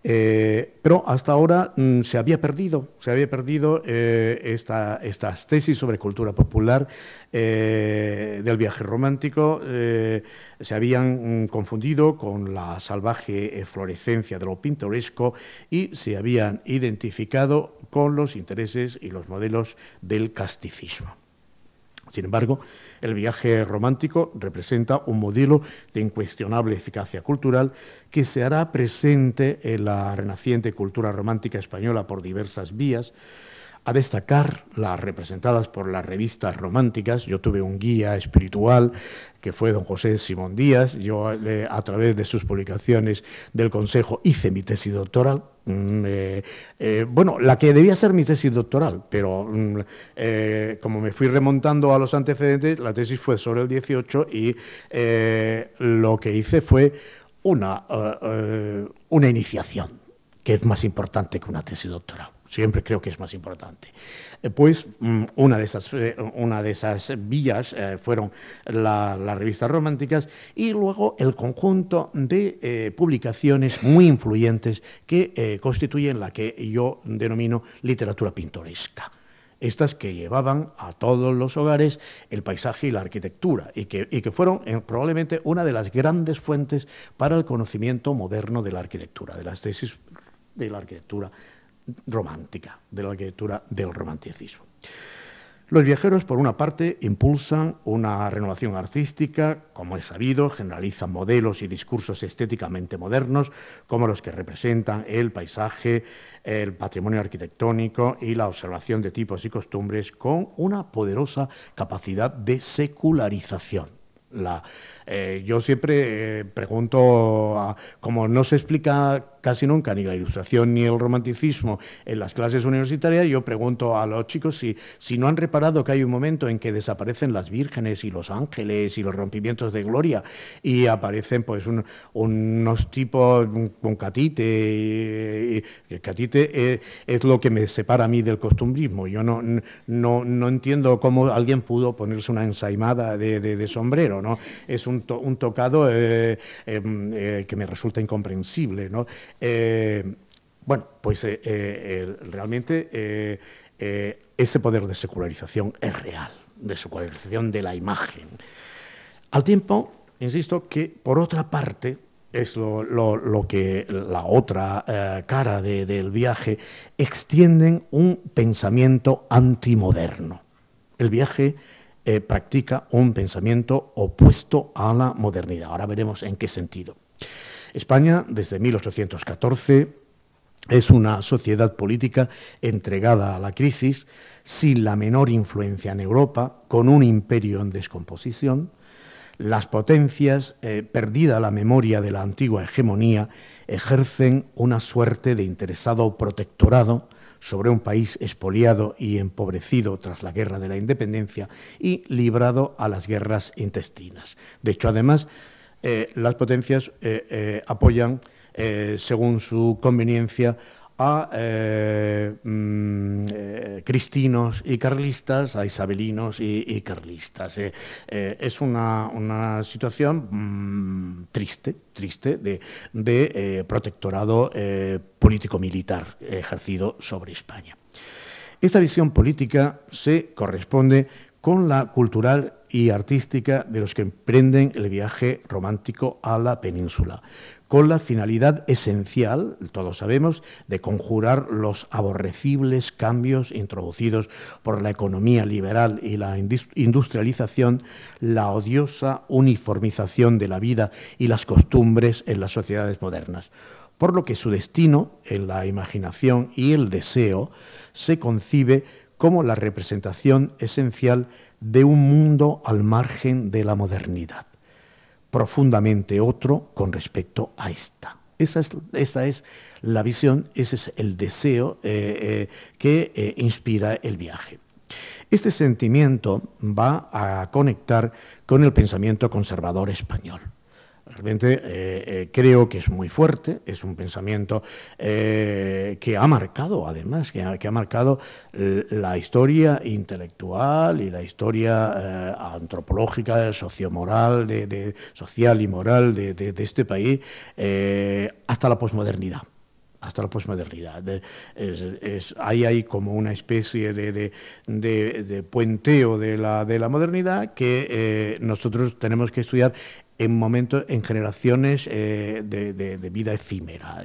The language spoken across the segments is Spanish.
Pero hasta ahora se había perdido estas tesis sobre cultura popular del viaje romántico, se habían confundido con la salvaje florescencia de lo pintoresco y se habían identificado con los intereses y los modelos del casticismo. Sin embargo, el viaje romántico representa un modelo de incuestionable eficacia cultural que se hará presente en la renaciente cultura romántica española por diversas vías, a destacar las representadas por las revistas románticas. Yo tuve un guía espiritual que fue don José Simón Díaz. Yo, a través de sus publicaciones del Consejo, hice mi tesis doctoral. Bueno, la que debía ser mi tesis doctoral, pero como me fui remontando a los antecedentes, la tesis fue sobre el 18 y lo que hice fue una iniciación, que es más importante que una tesis doctoral. Siempre creo que es más importante. Pues una de esas vías fueron las revistas románticas y luego el conjunto de publicaciones muy influyentes que constituyen la que yo denomino literatura pintoresca. Estas que llevaban a todos los hogares el paisaje y la arquitectura y que fueron probablemente una de las grandes fuentes para el conocimiento moderno de la arquitectura, de las tesis de la arquitectura romántica, de la arquitectura del romanticismo. Los viajeros, por una parte, impulsan una renovación artística, como es sabido, generalizan modelos y discursos estéticamente modernos, como los que representan el paisaje, el patrimonio arquitectónico y la observación de tipos y costumbres, con una poderosa capacidad de secularización. Yo siempre pregunto, como no se explica casi nunca ni la Ilustración ni el Romanticismo en las clases universitarias, yo pregunto a los chicos si no han reparado que hay un momento en que desaparecen las vírgenes y los ángeles y los rompimientos de gloria y aparecen pues unos tipos con catite. El catite es lo que me separa a mí del costumbrismo. Yo no entiendo cómo alguien pudo ponerse una ensaimada de sombrero, ¿no? Es un tocado que me resulta incomprensible, ¿no? Bueno, pues realmente ese poder de secularización es real, de secularización de la imagen. Al tiempo, insisto, que por otra parte, es lo que la otra cara del viaje, extienden un pensamiento antimoderno. El viaje practica un pensamiento opuesto a la modernidad. Ahora veremos en qué sentido. España, desde 1814, es una sociedad política entregada a la crisis, sin la menor influencia en Europa, con un imperio en descomposición. Las potencias, perdida la memoria de la antigua hegemonía, ejercen una suerte de interesado protectorado sobre un país expoliado y empobrecido tras la Guerra de la Independencia y librado a las guerras intestinas. De hecho, además, las potencias apoyan, según su conveniencia, a cristinos y carlistas, a isabelinos y carlistas. Es una situación triste de protectorado político-militar ejercido sobre España. Esta visión política se corresponde con la cultural y artística de los que emprenden el viaje romántico a la península, con la finalidad esencial, todos sabemos, de conjurar los aborrecibles cambios introducidos por la economía liberal y la industrialización, la odiosa uniformización de la vida y las costumbres en las sociedades modernas, por lo que su destino, en la imaginación y el deseo, se concibe como la representación esencial de un mundo al margen de la modernidad, profundamente otro con respecto a esta. Esa es la visión, ese es el deseo que inspira el viaje. Este sentimiento va a conectar con el pensamiento conservador español. Realmente creo que es muy fuerte, es un pensamiento que ha marcado, además, que ha marcado la historia intelectual y la historia antropológica, sociomoral, social y moral de este país hasta la posmodernidad. hasta la posmodernidad. Hay como una especie de puenteo de la modernidad que nosotros tenemos que estudiar en generaciones de vida efímera.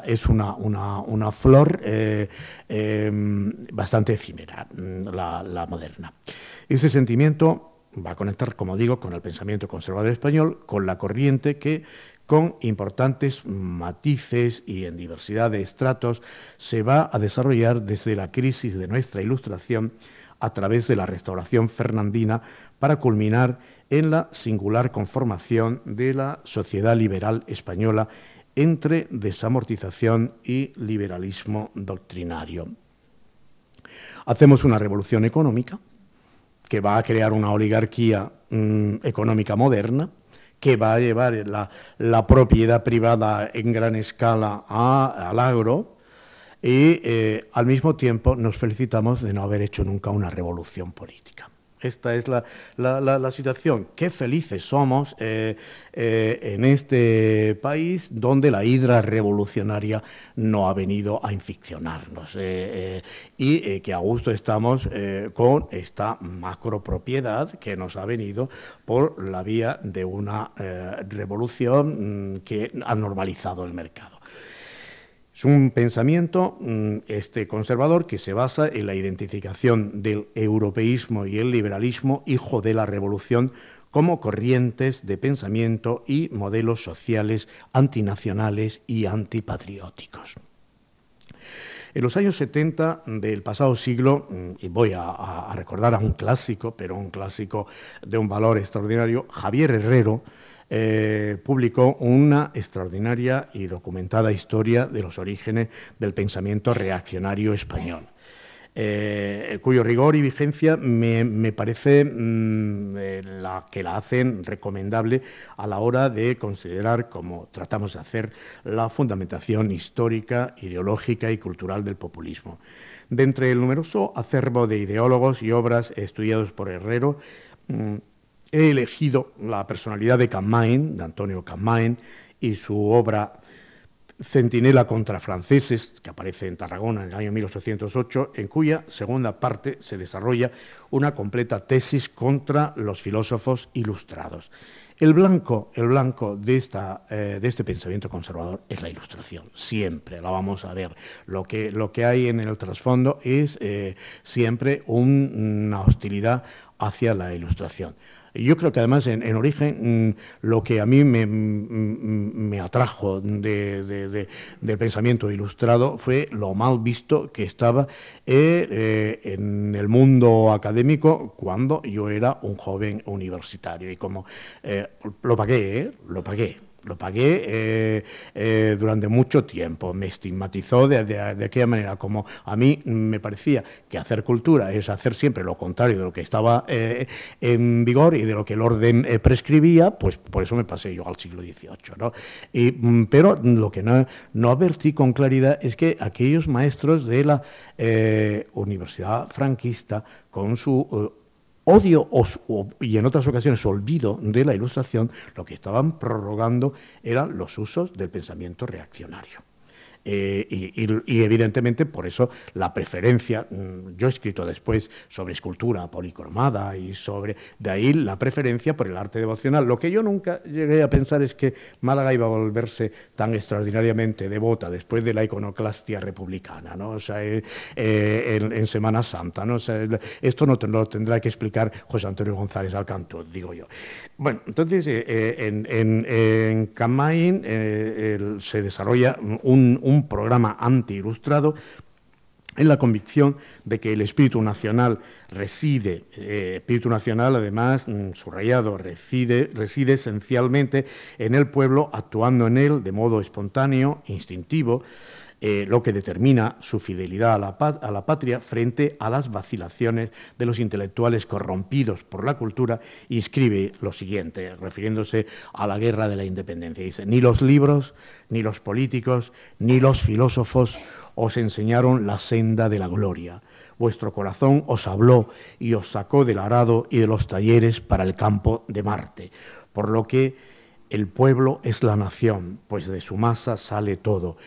Es una flor bastante efímera, la moderna. Ese sentimiento va a conectar, como digo, con el pensamiento conservador español, con la corriente que, con importantes matices y en diversidad de estratos, se va a desarrollar desde la crisis de nuestra Ilustración a través de la Restauración fernandina para culminar en la singular conformación de la sociedad liberal española entre desamortización y liberalismo doctrinario. Hacemos una revolución económica que va a crear una oligarquía económica moderna, que va a llevar la propiedad privada en gran escala al agro, y al mismo tiempo nos felicitamos de no haber hecho nunca una revolución política. Esta es la situación. Qué felices somos en este país donde la hidra revolucionaria no ha venido a inficcionarnos y que a gusto estamos con esta macropropiedad que nos ha venido por la vía de una revolución que ha normalizado el mercado. Es un pensamiento conservador que se basa en la identificación del europeísmo y el liberalismo, hijo de la revolución, como corrientes de pensamiento y modelos sociales antinacionales y antipatrióticos. En los años 70 del pasado siglo, y voy a recordar a un clásico, pero un clásico de un valor extraordinario, Javier Herrero, publicó una extraordinaria y documentada historia de los orígenes del pensamiento reaccionario español, cuyo rigor y vigencia me parece que la hacen recomendable a la hora de considerar, como tratamos de hacer, la fundamentación histórica, ideológica y cultural del populismo. De entre el numeroso acervo de ideólogos y obras estudiados por Herrero, he elegido la personalidad de Capmany, de Antonio Capmany, y su obra Centinela contra franceses, que aparece en Tarragona en el año 1808, en cuya segunda parte se desarrolla una completa tesis contra los filósofos ilustrados. El blanco de este pensamiento conservador es la Ilustración, siempre la vamos a ver. Lo que hay en el trasfondo es siempre una hostilidad hacia la Ilustración. Yo creo que además en origen lo que a mí me atrajo del pensamiento ilustrado fue lo mal visto que estaba en el mundo académico cuando yo era un joven universitario, y como lo pagué durante mucho tiempo. Me estigmatizó de aquella manera. Como a mí me parecía que hacer cultura es hacer siempre lo contrario de lo que estaba en vigor y de lo que el orden prescribía, pues por eso me pasé yo al siglo XVIII, ¿no? Pero lo que no advertí con claridad es que aquellos maestros de la universidad franquista, con su odio y en otras ocasiones olvido de la Ilustración, lo que estaban prorrogando eran los usos del pensamiento reaccionario. Y evidentemente por eso la preferencia, yo he escrito después sobre escultura policromada y de ahí la preferencia por el arte devocional. Lo que yo nunca llegué a pensar es que Málaga iba a volverse tan extraordinariamente devota después de la iconoclastia republicana, ¿no? O sea, en Semana Santa, ¿no? O sea, esto no lo tendrá que explicar José Antonio González Alcantú, digo yo. Bueno, entonces en Capmany se desarrolla un programa anti-ilustrado en la convicción de que el espíritu nacional espíritu nacional además, subrayado, reside esencialmente en el pueblo, actuando en él de modo espontáneo, instintivo, lo que determina su fidelidad a la patria frente a las vacilaciones de los intelectuales corrompidos por la cultura, y escribe lo siguiente, refiriéndose a la guerra de la independencia. Dice: ni los libros, ni los políticos, ni los filósofos os enseñaron la senda de la gloria. Vuestro corazón os habló y os sacó del arado y de los talleres para el campo de Marte, por lo que el pueblo es la nación, pues de su masa sale todo.